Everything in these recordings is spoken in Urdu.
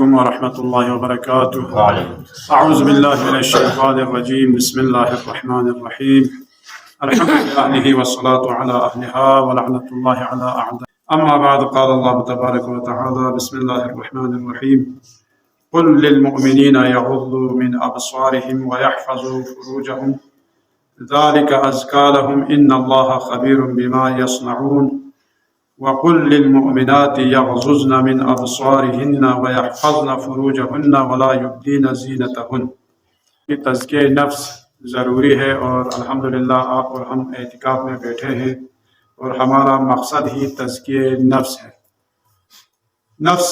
علیکم ورحمۃ اللہ وبرکاتہ۔ اعوذ باللہ من الشیطان الرجیم، بسم اللہ الرحمن الرحیم، الحمد للہ والصلاة علی اہلہا ولعنۃ اللہ علی اعدائہا، اما بعد، قال اللہ تبارک وتعالی، بسم اللہ الرحمن الرحیم، قل للمؤمنین یغضوا من ابصارہم ویحفظوا فروجہم ذلک ازکی لہم ان اللہ خبیر بما یصنعون وَقُلْ لِلْمُؤْمِنَاتِ يَغْضُضْنَ مِنْ أَبْصَارِهِنَّ وَيَحْفَظْنَ فُرُوجَهُنَّ وَلَا يُبْدِينَ زِینَتَهُنَّ۔ یہ تزکیہ نفس ضروری ہے، اور الحمدللہ آپ اور ہم اعتکاف میں بیٹھے ہیں اور ہمارا مقصد ہی تزکیہ نفس ہے۔ نفس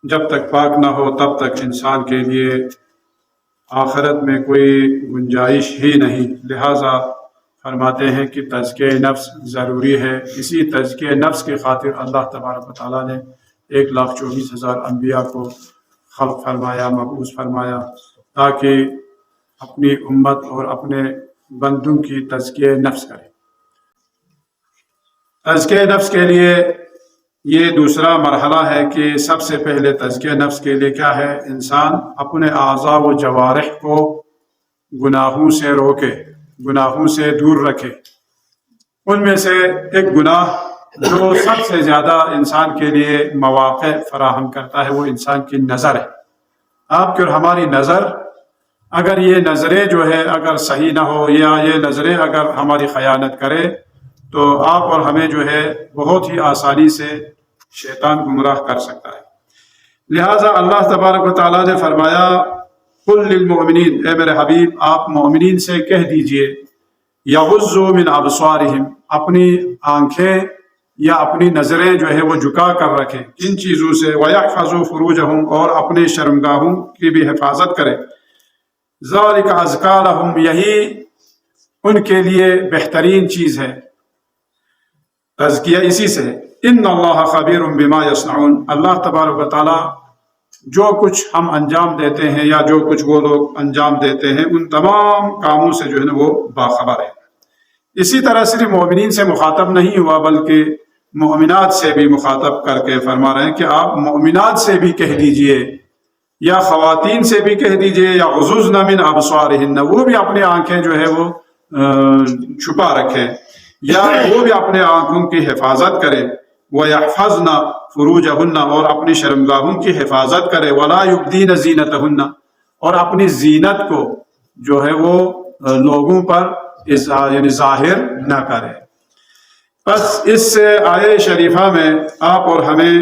جب تک پاک نہ ہو تب تک انسان کے لیے آخرت میں کوئی گنجائش ہی نہیں، لہٰذا فرماتے ہیں کہ تزکیہ نفس ضروری ہے۔ اسی تزکیہ نفس کی خاطر اللہ تبارک و تعالیٰ نے 1,24,000 انبیاء کو خلق فرمایا، مبعوث فرمایا، تاکہ اپنی امت اور اپنے بندوں کی تزکیہ نفس کرے۔ تزکیہ نفس کے لیے یہ دوسرا مرحلہ ہے کہ سب سے پہلے تزکیہ نفس کے لیے کیا ہے؟ انسان اپنے اعضاء و جوارح کو گناہوں سے روکے، گناہوں سے دور رکھے۔ ان میں سے ایک گناہ جو سب سے زیادہ انسان کے لیے مواقع فراہم کرتا ہے وہ انسان کی نظر ہے۔ آپ کی اور ہماری نظر، اگر یہ نظریں جو ہے اگر صحیح نہ ہو، یا یہ نظریں اگر ہماری خیانت کرے، تو آپ اور ہمیں جو ہے بہت ہی آسانی سے شیطان گمراہ کر سکتا ہے۔ لہٰذا اللہ تبارک و تعالیٰ نے فرمایا، قل للمؤمنین، اے میرے حبیب آپ مومنین سے کہہ دیجئے، یغضوا من ابصارہم، اپنی آنکھیں یا اپنی نظریں جو ہے وہ جھکا کر رکھیں، کن چیزوں سے؟ ویحفظوا فروجہم، اور اپنے شرمگاہوں کی بھی حفاظت کریں۔ ذالک ازکی لہم، یہی ان کے لیے بہترین چیز ہے، تزکیہ اسی سے۔ ان اللہ خبیر بما یصنعون، اللہ تبارک و تعالیٰ جو کچھ ہم انجام دیتے ہیں یا جو کچھ وہ لوگ انجام دیتے ہیں ان تمام کاموں سے جو ہے نا وہ باخبر ہے۔ اسی طرح صرف مومنین سے مخاطب نہیں ہوا بلکہ مومنات سے بھی مخاطب کر کے فرما رہے ہیں کہ آپ مومنات سے بھی کہہ دیجئے، یا خواتین سے بھی کہہ دیجئے، یا یغضضن من ابصارہن، وہ بھی اپنی آنکھیں جو ہے وہ چھپا رکھے، یا وہ بھی اپنے آنکھوں کی حفاظت کرے۔ وَيَحْفَظْنَ فُرُوجَهُنَّ، اور اپنی شرمگاہوں کی حفاظت کرے۔ وَلَا يُبْدِينَ زِینَتَهُنَّ، اور اپنی زینت کو جو ہے وہ لوگوں پر یعنی ظاہر نہ کرے۔ بس اس آیہ شریفہ میں آپ اور ہمیں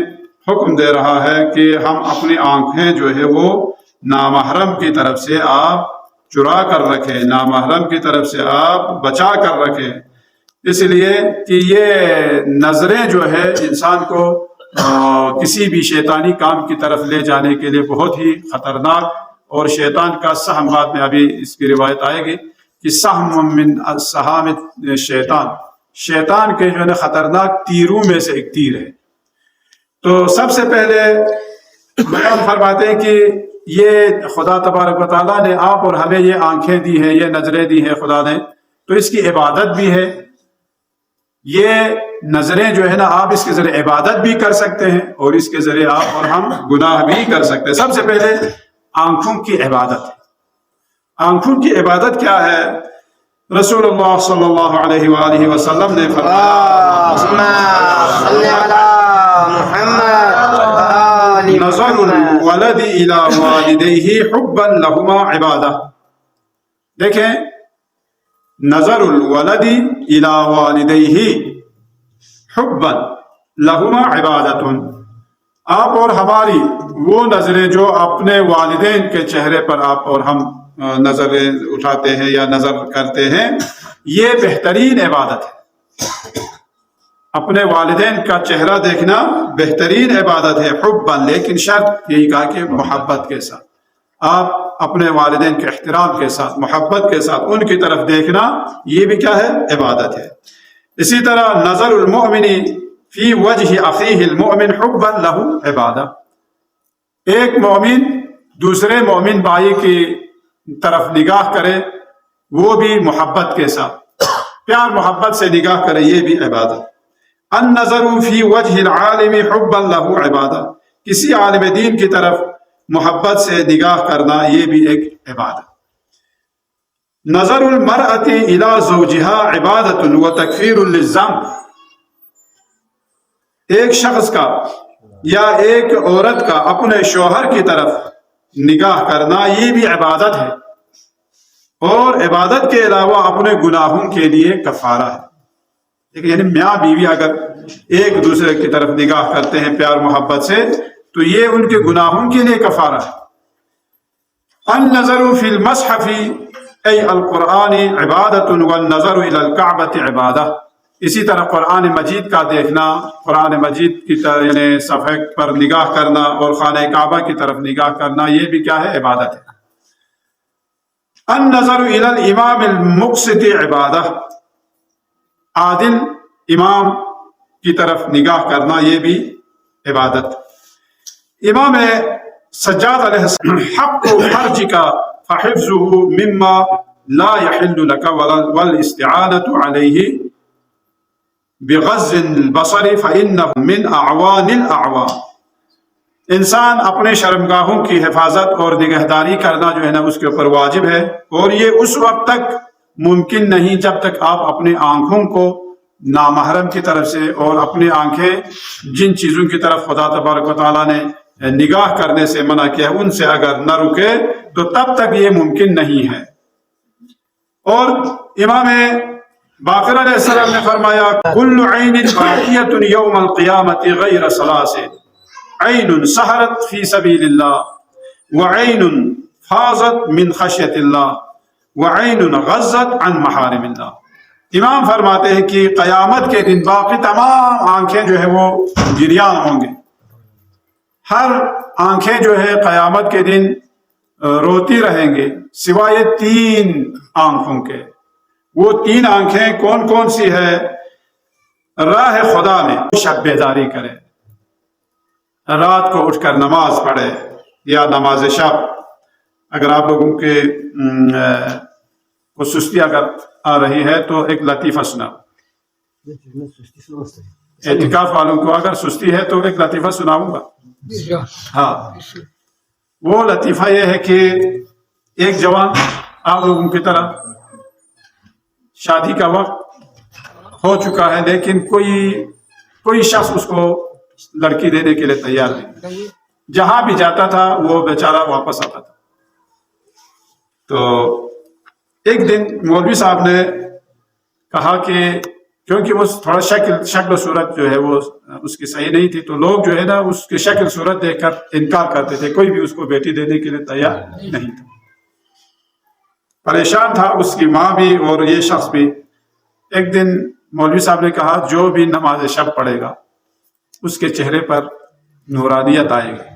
حکم دے رہا ہے کہ ہم اپنی آنکھیں جو ہے وہ نامحرم کی طرف سے آپ چرا کر رکھیں، نامحرم کی طرف سے آپ بچا کر رکھیں، اس لیے کہ یہ نظریں جو ہے انسان کو کسی بھی شیطانی کام کی طرف لے جانے کے لیے بہت ہی خطرناک، اور شیطان کا سہم، بعد میں ابھی اس کی روایت آئے گی کہ سہم من سہام شیطان، شیطان کے جو ہے خطرناک تیروں میں سے ایک تیر ہے۔ تو سب سے پہلے بیان فرماتے ہیں کہ یہ خدا تبارک و تعالیٰ نے آپ اور ہمیں یہ آنکھیں دی ہیں، یہ نظریں دی ہیں خدا نے، تو اس کی عبادت بھی ہے۔ یہ نظریں جو ہے نا آپ اس کے ذریعے عبادت بھی کر سکتے ہیں، اور اس کے ذریعے آپ اور ہم گناہ بھی کر سکتے ہیں۔ سب سے پہلے آنکھوں کی عبادت ہے۔ آنکھوں کی عبادت کیا ہے؟ رسول اللہ صلی اللہ علیہ وآلہ وسلم نے فرمایا، نظر الولد الی والدیہ حبا لہما عبادہ۔ دیکھیں، نظر الولد الی والدیہ حبا لہما عبادت، آپ اور ہماری وہ نظریں جو اپنے والدین کے چہرے پر آپ اور ہم نظریں اٹھاتے ہیں یا نظر کرتے ہیں، یہ بہترین عبادت ہے۔ اپنے والدین کا چہرہ دیکھنا بہترین عبادت ہے، حبا، لیکن شرط یہی کہا کہ محبت کے ساتھ، آپ اپنے والدین کے احترام کے ساتھ، محبت کے ساتھ ان کی طرف دیکھنا، یہ بھی کیا ہے؟ عبادت ہے۔ اسی طرح نظر المؤمن فی وجہ اخیہ المؤمن حبا لہ عبادہ، ایک مومن دوسرے مومن بھائی کی طرف نگاہ کرے، وہ بھی محبت کے ساتھ، پیار محبت سے نگاہ کرے، یہ بھی عبادت۔ النظر فی وجہ العالم حبا لہ عبادہ، کسی عالم دین کی طرف محبت سے نگاہ کرنا یہ بھی ایک عبادت. نظر المرأة الى زوجها عبادت و تکفیر للذنب. ایک شخص کا یا ایک عورت کا اپنے شوہر کی طرف نگاہ کرنا یہ بھی عبادت ہے، اور عبادت کے علاوہ اپنے گناہوں کے لیے کفارہ ہے. یعنی میاں بیوی اگر ایک دوسرے کی طرف نگاہ کرتے ہیں پیار محبت سے تو یہ ان کے گناہوں کے لیے کفارہ ہے. النظر فی المصحف ای القرآن عبادت والنظر الی الکعبۃ عبادہ. اسی طرح قرآن مجید کا دیکھنا، قرآن مجید کی طرح یعنی صفحے پر نگاہ کرنا اور خانہ کعبہ کی طرف نگاہ کرنا یہ بھی کیا ہے؟ عبادت ہے. النظر الی الامام المقسط عبادہ. عادل امام کی طرف نگاہ کرنا یہ بھی عبادت. امام سجاد علیہ السلام حق فرجک فحفظه مما لا يحل لك والاستعانة عليه بغض البصر فإنه من اعوان الاعوان. انسان اپنے شرمگاہوں کی حفاظت اور نگہداری کرنا جو ہے نا اس کے اوپر واجب ہے، اور یہ اس وقت تک ممکن نہیں جب تک آپ اپنی آنکھوں کو نامحرم کی طرف سے، اور اپنی آنکھیں جن چیزوں کی طرف خدا تبارک و تعالیٰ نے نگاہ کرنے سے منع کیا ان سے اگر نہ رکے تو تب تک یہ ممکن نہیں ہے. اور امام باقر علیہ السلام نے فرمایا کل عین باقیۃ یوم القیامۃ غیر ثلاث، عین سحرت فی سبیل اللہ، وعین فاضت من خشیۃ اللہ، وعین غضت عن محارم اللہ. امام فرماتے ہیں کہ قیامت کے دن باقی تمام آنکھیں جو ہے وہ گریان ہوں گے. ہر آنکھیں جو ہے قیامت کے دن روتی رہیں گے سوائے 3 آنکھوں کے. وہ 3 آنکھیں کون کون سی ہے؟ راہ خدا میں شب بیداری کرے، رات کو اٹھ کر نماز پڑھے یا نماز شب. اگر آپ لوگوں کے کو سستی اگر آ رہی ہے تو ایک لطیفہ سنا. اعتکاف والوں کو اگر سستی ہے تو ایک لطیفہ سناؤں گا. ہاں، وہ لطیفہ یہ ہے کہ ایک جوان آپ لوگوں کی طرح شادی کا وقت ہو چکا ہے، لیکن کوئی شخص اس کو لڑکی دینے کے لیے تیار نہیں. جہاں بھی جاتا تھا وہ بیچارہ واپس آتا تھا. تو ایک دن مولوی صاحب نے کہا کہ کیونکہ وہ تھوڑا شکل و صورت جو ہے وہ اس کی صحیح نہیں تھی، تو لوگ جو ہے نا اس کی شکل صورت دیکھ کر انکار کرتے تھے، کوئی بھی اس کو بیٹی دینے کے لیے تیار نہیں تھا. پریشان تھا اس کی ماں بھی اور یہ شخص بھی. ایک دن مولوی صاحب نے کہا جو بھی نماز شب پڑھے گا اس کے چہرے پر نورانیت آئے گی.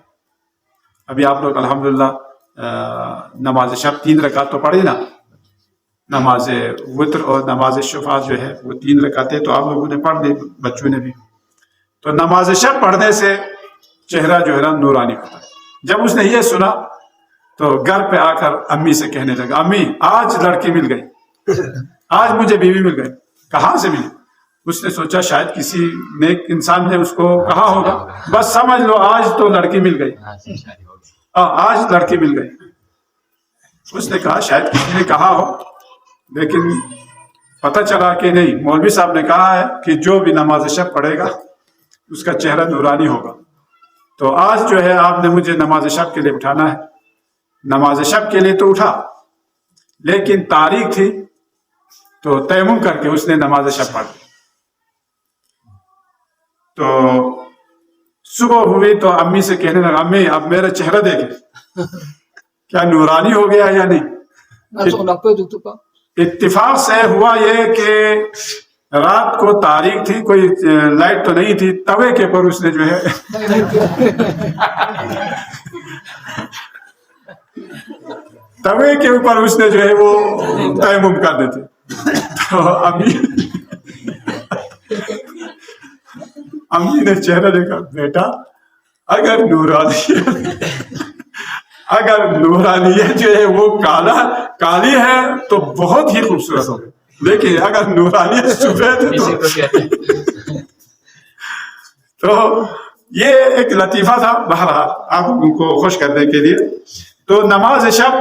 ابھی آپ لوگ الحمدللہ نماز شب 3 رکعت تو پڑھے نا، نماز وتر اور نماز شفاعت جو ہے وہ 3 رکعتیں تو آپ لوگوں نے پڑھ لی، بچوں نے بھی. تو نماز شب پڑھنے سے چہرہ جو ہے نا نورانی ہوتا ہے. جب اس نے یہ سنا تو گھر پہ آ کر امی سے کہنے لگا امی آج لڑکی مل گئی، آج مجھے بیوی مل گئی. کہاں سے ملی؟ اس نے سوچا شاید کسی نیک انسان نے اس کو کہا ہوگا، بس سمجھ لو آج تو لڑکی مل گئی، آج لڑکی مل گئی. اس نے کہا شاید کسی نے کہا ہو، لیکن پتہ چلا کہ نہیں، مولوی صاحب نے کہا ہے کہ جو بھی نماز شب پڑھے گا اس کا چہرہ نورانی ہوگا. تو آج جو ہے آپ نے مجھے نماز شب کے لیے اٹھانا ہے. نماز شب کے لیے تو اٹھا، لیکن تاریخ تھی تو تیمم کر کے اس نے نماز شب پڑھ لی. تو صبح ہوئی تو امی سے کہنے لگا امی اب میرا چہرہ دیکھیں کیا نورانی ہو گیا یا نہیں. اتفاق سے ہوا یہ کہ رات کو تاریخ تھی، کوئی لائٹ تو نہیں تھی، توے کے پر اس نے جو ہے توے کے اوپر اس نے جو ہے وہ تیمم کر دیتے. تو امی نے چہرہ دیکھا بیٹا اگر نورانیت جو ہے وہ کالی ہے تو بہت ہی خوبصورت ہوگی، لیکن اگر نورانیت سفید ہے تو یہ ایک لطیفہ تھا بہرحال آپ ان کو خوش کرنے کے لیے. تو نماز شب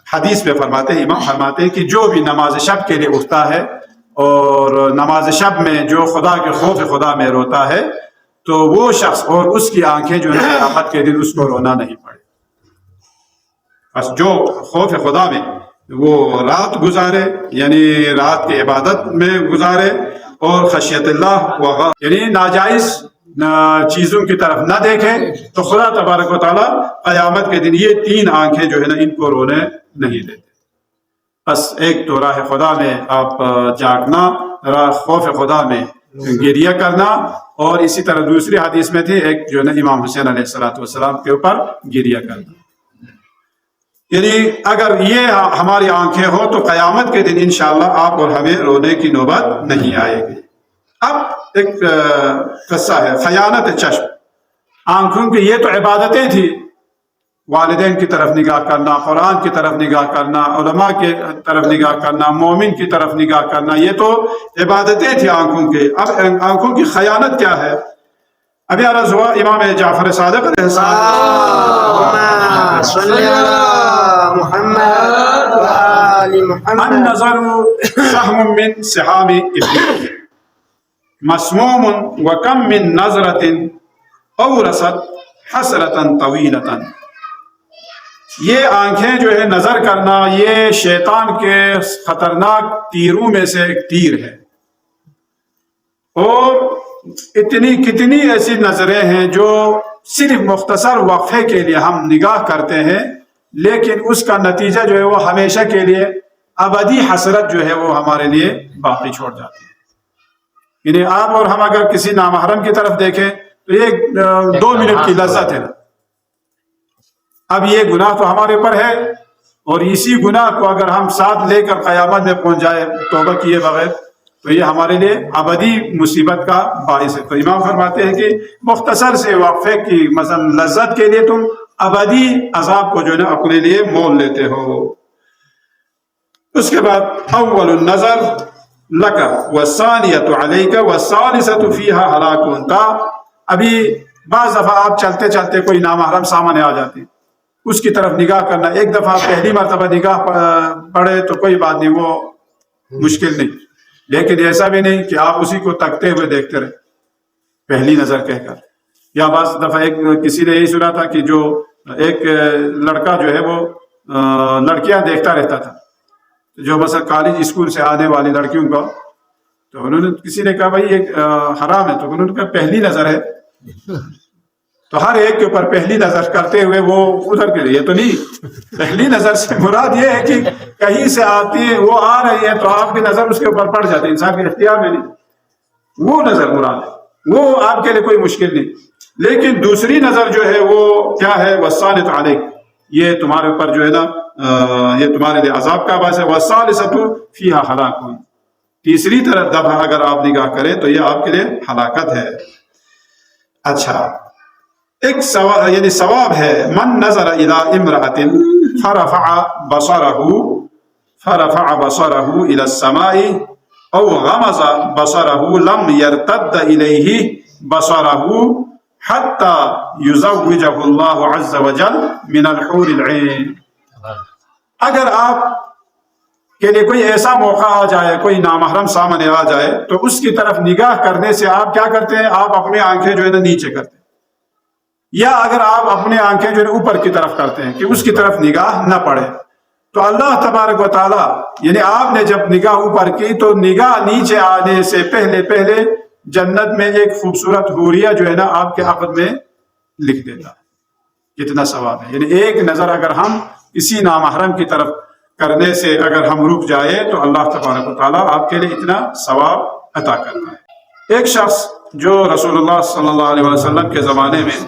حدیث میں فرماتے ہیں، امام فرماتے ہیں کہ جو بھی نماز شب کے لیے اٹھتا ہے اور نماز شب میں جو خدا کے خوف خدا میں روتا ہے تو وہ شخص اور اس کی آنکھیں جو ہے قیامت کے دن اس کو رونا نہیں پڑے. بس جو خوف خدا میں وہ رات گزارے، یعنی رات کی عبادت میں گزارے، اور خشیت اللہ یعنی ناجائز چیزوں کی طرف نہ دیکھے، تو خدا تبارک و تعالیٰ قیامت کے دن یہ 3 آنکھیں جو ہے نا ان کو رونے نہیں دیتے. بس ایک تو راہ خدا میں آپ جاگنا، خوف خدا میں گریہ کرنا، اور اسی طرح دوسری حدیث میں تھی ایک جو ہے نا امام حسین علیہ السلام کے اوپر گریہ کرنا. یعنی اگر یہ ہماری آنکھیں ہو تو قیامت کے دن انشاءاللہ آپ اور ہمیں رونے کی نوبت نہیں آئے گی. اب ایک قصہ ہے خیانت چشم. آنکھوں کی یہ تو عبادتیں تھی، والدین کی طرف نگاہ کرنا، قرآن کی طرف نگاہ کرنا، علماء کی طرف نگاہ کرنا، مومن کی طرف نگاہ کرنا، یہ تو عبادتیں تھی آنکھوں کے. اب آنکھوں کی خیانت کیا ہے؟ ابھی عرض ہوا امام جعفر صادق علیہ السلام النظر سهم من سهام ابلیس مسموم وکم من نظرت اورثت حسرتا طویلتا. یہ آنکھیں جو ہے نظر کرنا یہ شیطان کے خطرناک تیروں میں سے ایک تیر ہے، اور کتنی ایسی نظریں ہیں جو صرف مختصر وقفے کے لیے ہم نگاہ کرتے ہیں، لیکن اس کا نتیجہ جو ہے وہ ہمیشہ کے لیے ابدی حسرت جو ہے وہ ہمارے لیے باقی چھوڑ جاتی ہے. یعنی آپ اور ہم اگر کسی نامحرم کی طرف دیکھیں تو یہ 2 منٹ کی لذت ہے. اب یہ گناہ تو ہمارے اوپر ہے، اور اسی گناہ کو اگر ہم ساتھ لے کر قیامت میں پہنچ جائے توبہ کیے بغیر تو یہ ہمارے لیے ابدی مصیبت کا باعث ہے. تو امام فرماتے ہیں کہ مختصر سے وقفے کی مثلا لذت کے لیے تم ابدی عذاب کو جو ہے نا اپنے لیے مول لیتے ہو. اس کے بعد اول النظر لکا والثانیۃ علیک والثالثۃ فیہا ہلاک. تا ابھی بعض دفعہ آپ چلتے چلتے کوئی نامحرم سامنے آ جاتے، اس کی طرف نگاہ کرنا، ایک دفعہ پہلی مرتبہ نگاہ پڑے تو کوئی بات نہیں، وہ مشکل نہیں، لیکن ایسا بھی نہیں کہ آپ اسی کو تکتے ہوئے دیکھتے رہے پہلی نظر کہہ کر. یا بعض دفعہ ایک کسی نے یہی سنا تھا کہ جو ایک لڑکا جو ہے وہ لڑکیاں دیکھتا رہتا تھا، جو مثلا کالج اسکول سے آنے والی لڑکیوں کا، تو انہوں نے کسی نے کہا بھائی یہ حرام ہے، تو انہوں نے کہا پہلی نظر ہے، تو ہر ایک کے اوپر پہلی نظر کرتے ہوئے وہ ادھر کے لیے تو نہیں. پہلی نظر سے مراد یہ ہے کہ کہیں سے آتی ہے، وہ آ رہی ہے تو آپ کی نظر اس کے اوپر پڑ جاتی ہے، انسان کے اختیار میں نہیں، وہ نظر مراد ہے، وہ آپ کے لیے کوئی مشکل نہیں. لیکن دوسری نظر جو ہے وہ کیا ہے؟ والثالث علیک، یہ تمہارے اوپر جو ہے نا یہ تمہارے لیے عذاب کا باعث ہے. والثالثۃ فیہا ہلاک، تیسری طرف دفعہ اگر آپ نگاہ کریں تو یہ آپ کے لیے ہلاکت ہے. اچھا، ایک یعنی ثواب ہے من نظر الی امرأۃ فرفع بصرہ الی السماء او غمض بصرہ لم یرتد الیہ بصرہ حتی یزوجہ اللہ عز وجل من الحور العین. اگر آپ کے لیے کوئی ایسا موقع آ جائے، کوئی نامحرم سامنے آ جائے، تو اس کی طرف نگاہ کرنے سے آپ کیا کرتے ہیں؟ آپ اپنی آنکھیں جو ہے نا نیچے کرتے ہیں، یا اگر آپ اپنے آنکھیں جو ہے اوپر کی طرف کرتے ہیں کہ اس کی طرف نگاہ نہ پڑے، تو اللہ تبارک و تعالیٰ یعنی آپ نے جب نگاہ اوپر کی تو نگاہ نیچے آنے سے پہلے جنت میں ایک خوبصورت حوریہ جو ہے نا آپ کے عقد میں لکھ دیتا ہے. کتنا ثواب ہے! یعنی ایک نظر اگر ہم کسی نامحرم کی طرف کرنے سے اگر ہم رک جائے تو اللہ تبارک و تعالیٰ آپ کے لیے اتنا ثواب عطا کرتا ہے. ایک شخص جو رسول اللہ صلی اللہ علیہ وسلم کے زمانے میں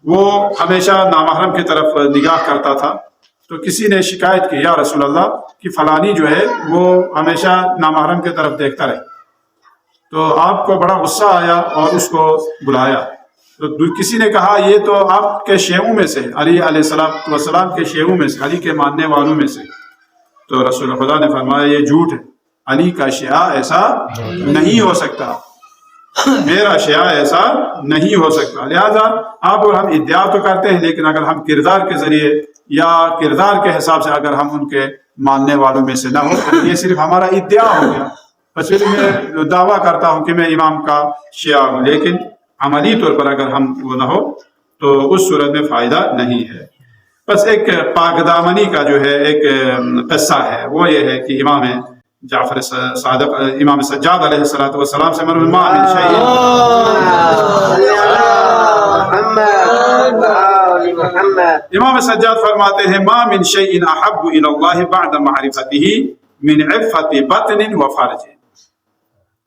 وہ ہمیشہ نامحرم کی طرف نگاہ کرتا تھا، تو کسی نے شکایت کی یا رسول اللہ کہ فلانی جو ہے وہ ہمیشہ نامحرم کی طرف دیکھتا رہے. تو آپ کو بڑا غصہ آیا اور اس کو بلایا. تو کسی نے کہا یہ تو آپ کے شیعوں میں سے، علی علیہ السلام کے شیعوں میں سے، علی کے ماننے والوں میں سے. تو رسول خدا نے فرمایا یہ جھوٹ ہے، علی کا شیعہ ایسا نہیں ہو سکتا. میرا شیعہ ایسا نہیں ہو سکتا. لہذا آپ اور ہم ادعا تو کرتے ہیں، لیکن اگر ہم کردار کے ذریعے یا کردار کے حساب سے اگر ہم ان کے ماننے والوں میں سے نہ ہو تو یہ صرف ہمارا ادعا ہو گیا. بس پھر میں دعویٰ کرتا ہوں کہ میں امام کا شیعہ ہوں، لیکن عملی طور پر اگر ہم وہ نہ ہو تو اس صورت میں فائدہ نہیں ہے. بس ایک پاک دامنی کا جو ہے ایک قصہ ہے، وہ یہ ہے کہ امام جعفر صادق امام سجاد علیہ السلام سے مرحوم ما من شیء امام سجاد فرماتے ہیں ما من شیء احب الی اللہ بعد معرفته من عفت بطن و فرج.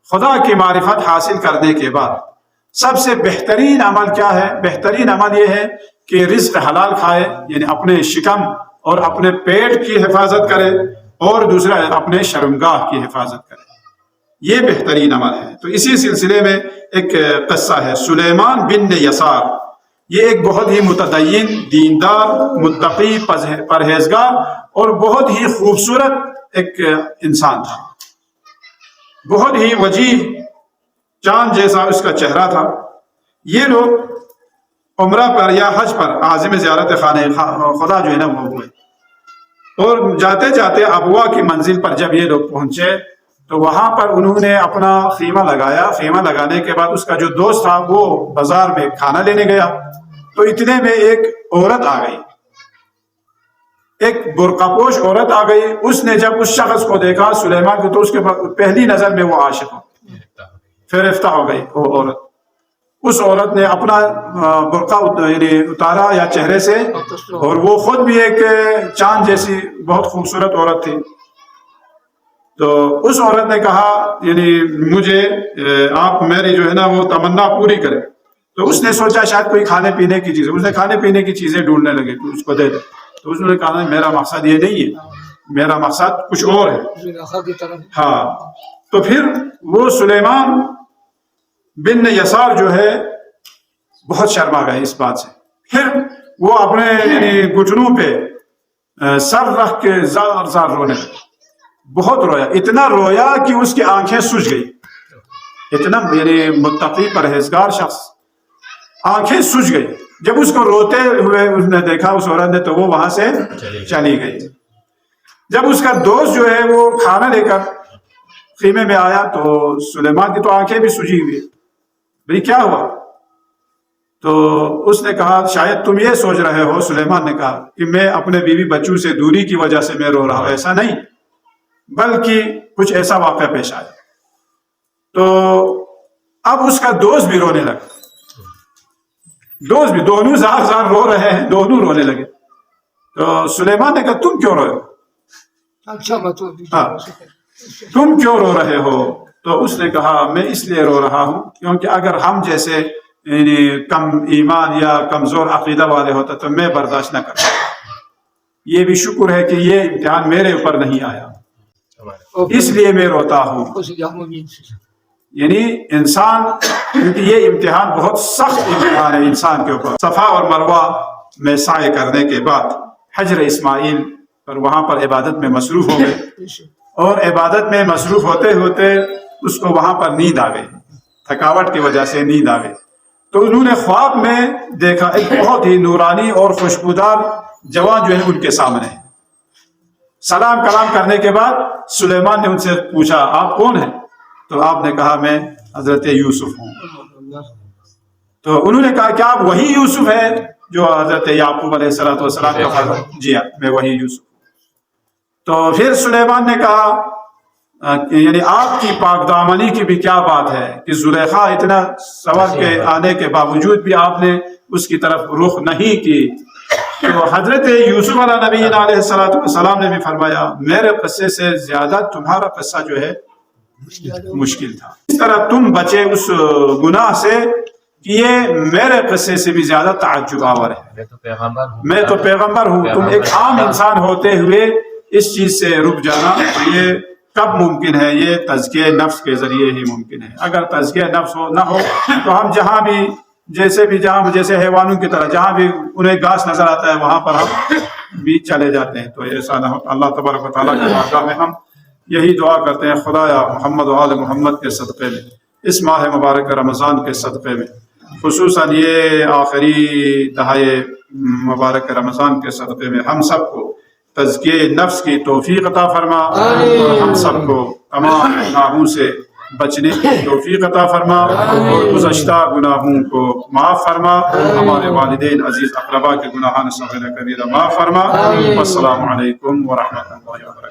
خدا کی معرفت حاصل کرنے کے بعد سب سے بہترین عمل کیا ہے؟ بہترین عمل یہ ہے کہ رزق حلال کھائے، یعنی اپنے شکم اور اپنے پیٹ کی حفاظت کرے، اور دوسرا اپنے شرمگاہ کی حفاظت کرے. یہ بہترین عمل ہے. تو اسی سلسلے میں ایک قصہ ہے سلیمان بن یسار. یہ ایک بہت ہی متدین، دیندار، متقی، پرہیزگار اور بہت ہی خوبصورت ایک انسان تھا. بہت ہی وجیح، چاند جیسا اس کا چہرہ تھا. یہ لوگ عمرہ پر یا حج پر عازم زیارت خانہ خدا جو ہے نا وہ ہوئے، اور جاتے جاتے ابوا کی منزل پر جب یہ لوگ پہنچے تو وہاں پر انہوں نے اپنا خیمہ لگایا. خیمہ لگانے کے بعد اس کا جو دوست تھا وہ بازار میں کھانا لینے گیا. تو اتنے میں ایک عورت آ گئی، ایک برقع پوش عورت آ گئی. اس نے جب اس شخص کو دیکھا سلیمان کو تو اس کے پہلی نظر میں وہ عاشق ہو فرفتہ ہو گئی وہ عورت. اس عورت نے اپنا برقع یعنی اتارا یا چہرے سے، اور وہ خود بھی ایک چاند جیسی بہت خوبصورت عورت تھی. تو اس عورت نے کہا یعنی مجھے آپ میری جو ہے نا وہ تمنا پوری کرے. تو اس نے سوچا شاید کوئی کھانے پینے کی چیز، اس نے کھانے پینے کی چیزیں ڈھونڈنے لگے تو اس کو دے دے. تو اس نے کہا میرا مقصد یہ نہیں ہے، میرا مقصد کچھ اور ہے. ہاں. تو پھر وہ سلیمان بن یسار جو ہے بہت شرما گئے اس بات سے. پھر وہ اپنے یعنی گھٹنوں پہ سر رکھ کے زار زار رونے لگے. بہت رویا، اتنا رویا کہ اس کی آنکھیں سوج گئی. اتنا یعنی متقی پرہیزگار شخص، آنکھیں سوج گئی. جب اس کو روتے ہوئے اس نے دیکھا اس عورت نے تو وہ وہاں سے چلی گئی. جب اس کا دوست جو ہے وہ کھانا لے کر خیمے میں آیا تو سلیمان کی تو آنکھیں بھی سجی ہوئی. بھئی کیا ہوا؟ تو اس نے کہا شاید تم یہ سوچ رہے ہو، سلیمان نے کہا، کہ میں اپنے بیوی بچوں سے دوری کی وجہ سے میں رو رہا ہوں. ایسا نہیں، بلکہ کچھ ایسا واقعہ پیش آیا. تو اب اس کا دوست بھی رونے لگا. دوست بھی، دونوں زار زار رو رہے ہیں، دونوں رونے لگے. تو سلیمان نے کہا تم کیوں رو رہے ہو؟ تم کیوں رو رہے ہو؟ تو اس نے کہا میں اس لیے رو رہا ہوں کیونکہ اگر ہم جیسے یعنی کم ایمان یا کمزور عقیدہ والے ہوتے تو میں برداشت نہ کرتا. یہ بھی شکر ہے کہ یہ امتحان میرے اوپر نہیں آیا، اس لیے میں روتا ہوں. یعنی انسان، کیونکہ یہ امتحان بہت سخت امتحان ہے انسان کے اوپر. صفا اور مروہ میں سعی کرنے کے بعد حجر اسماعیل پر وہاں پر عبادت میں مصروف ہو گئے، اور عبادت میں مصروف ہوتے ہوتے اس کو وہاں پر نیند آ گئی، تھکاوٹ کی وجہ سے نیند آ گئی. تو انہوں نے خواب میں دیکھا ایک بہت ہی نورانی اور خوشبودار جوان جو ہے ان کے سامنے. سلام کلام کرنے کے بعد سلیمان نے ان سے پوچھا آپ کون ہیں؟ تو آپ نے کہا میں حضرت یوسف ہوں. تو انہوں نے کہا کیا آپ وہی یوسف ہیں جو حضرت یعقوب علیہ السلام کا فرزند؟ جی ہاں میں وہی یوسف. تو پھر سلیمان نے کہا یعنی آپ کی پاک دامنی کی بھی کیا بات ہے کہ زلیخا اتنا سبق کے آنے کے باوجود بھی آپ نے اس کی طرف رخ نہیں کی. تو حضرت یوسف علیہ نبی علیہ السلام نے بھی فرمایا میرے قصے سے زیادہ تمہارا قصہ جو ہے مشکل تھا. اس طرح تم بچے اس گناہ سے کہ یہ میرے قصے سے بھی زیادہ تعجب آور ہے. میں تو پیغمبر ہوں، تم ایک عام انسان ہوتے ہوئے اس چیز سے رک جانا یہ کب ممکن ہے؟ یہ تزکیہ نفس کے ذریعے ہی ممکن ہے. اگر تزکیہ نفس نہ ہو تو ہم جہاں بھی جیسے حیوانوں کی طرح جہاں بھی انہیں گھاس نظر آتا ہے وہاں پر ہم بھی چلے جاتے ہیں. تو ایسا نہ ہو. اللہ تبارک و تعالیٰ کی بارگاہ میں ہم یہی دعا کرتے ہیں خدایا محمد و آل محمد کے صدقے میں اس ماہ مبارک رمضان کے صدقے میں، خصوصاً یہ آخری دہائے مبارک رمضان کے صدقے میں ہم سب کو تزکیہ نفس کی توفیق عطا فرما، اور ہم سب کو تمام گناہوں سے بچنے کی توفیق عطا فرما، اور گزشتہ گناہوں کو معاف فرما، ہمارے والدین عزیز اقربا کے گناہان صغیرہ کبیرہ معاف فرما۔ والسلام علیکم ورحمۃ اللہ وبرکاتہ۔